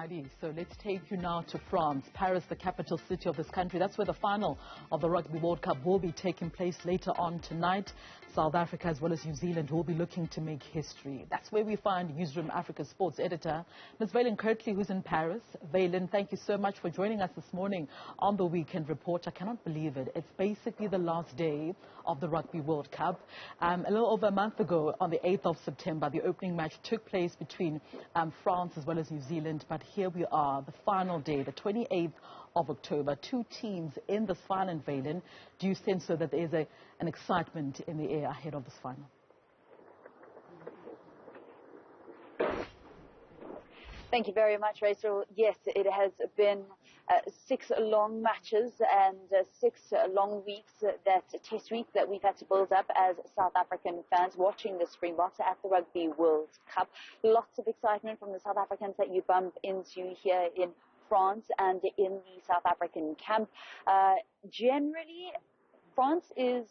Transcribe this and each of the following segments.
Alrighty, so let's take you now to France, Paris, the capital city of this country. That's where the final of the Rugby World Cup will be taking place later on tonight. South Africa as well as New Zealand will be looking to make history. That's where we find Newzroom Afrika sports editor, Ms. Vaylen Kirtley, who's in Paris. Vaylen, thank you so much for joining us this morning on the Weekend Report. I cannot believe it. It's basically the last day of the Rugby World Cup. A little over a month ago, on the 8th of September, the opening match took place between France as well as New Zealand. But here we are, the final day, the 28th of October. Two teams in this final, Vaylen. Do you sense so that there is an excitement in the air ahead of this final? Thank you very much, Rachel. Yes, it has been 6 long matches and 6 long weeks, that test week that we've had to build up as South African fans watching the Springboks at the Rugby World Cup. Lots of excitement from the South Africans that you bump into here in France and in the South African camp. Generally, France is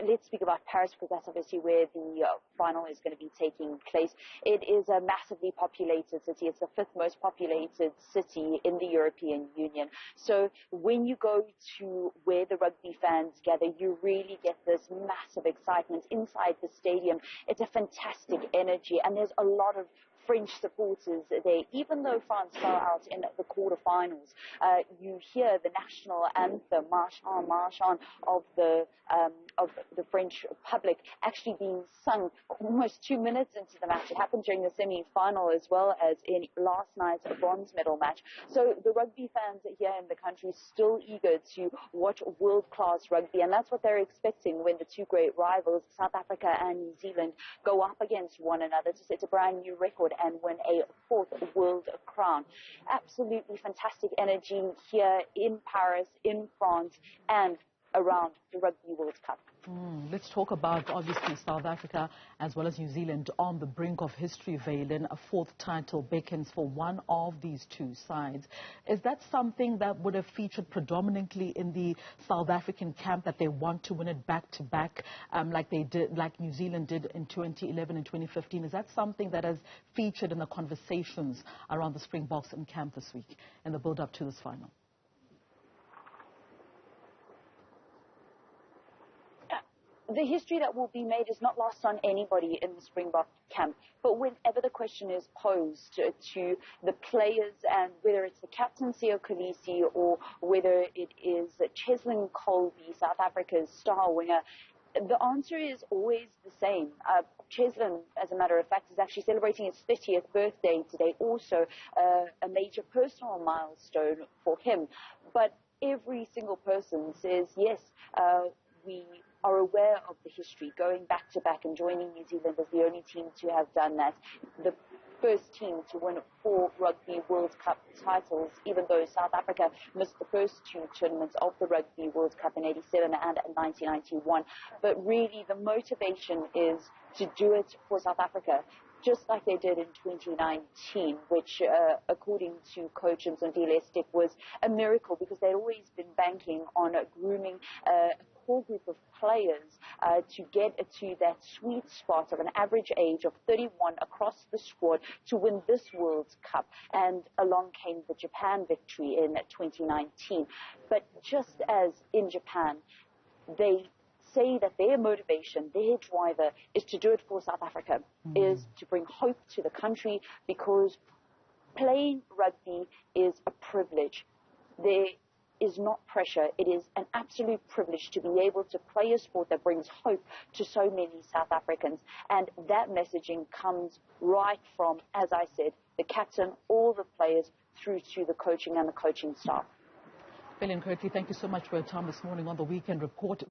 let's speak about Paris, because that's obviously where the final is going to be taking place. It is a massively populated city. It's the 5th most populated city in the European Union. So when you go to where the rugby fans gather, you really get this massive excitement inside the stadium. It's a fantastic energy, and there's a lot of French supporters there. Even though France fell out in the quarterfinals, you hear the national anthem, March on, March on, of the French public actually being sung almost 2 minutes into the match. It happened during the semi-final as well as in last night's bronze medal match. So the rugby fans here in the country still eager to watch world-class rugby, and that's what they're expecting when the two great rivals, South Africa and New Zealand, go up against one another to set a brand new record and win a 4th world crown. Absolutely fantastic energy here in Paris, in France, and around the Rugby World Cup. Let's talk about, obviously, South Africa as well as New Zealand on the brink of history, Vaylen. A 4th title beckons for one of these two sides. Is that something that would have featured predominantly in the South African camp, that they want to win it back-to-back, like New Zealand did in 2011 and 2015? Is that something that has featured in the conversations around the Springboks in camp this week in the build-up to this final? The history that will be made is not lost on anybody in the Springbok camp. But whenever the question is posed to the players, and whether it's the captain, Siya Kolisi, or whether it is Cheslin Colby, South Africa's star winger, the answer is always the same. Cheslin, as a matter of fact, is actually celebrating his 30th birthday today, also a major personal milestone for him. But every single person says, yes, we are aware of the history, going back-to-back and joining New Zealand as the only team to have done that. The first team to win 4 Rugby World Cup titles, even though South Africa missed the first 2 tournaments of the Rugby World Cup in 87 and 1991. But really, the motivation is to do it for South Africa, just like they did in 2019, which, according to coach Nzondile Stick, was a miracle, because they'd always been banking on grooming a core group of players to get to that sweet spot of an average age of 31 across the squad to win this World Cup. And along came the Japan victory in 2019. But just as in Japan, they say that their motivation, their driver, is to do it for South Africa, is to bring hope to the country, because playing rugby is a privilege. There is not pressure. It is an absolute privilege to be able to play a sport that brings hope to so many South Africans. And that messaging comes right from, as I said, the captain, all the players, through to the coaching and the coaching staff. Vaylen Kirtley, thank you so much for your time this morning on the Weekend Report.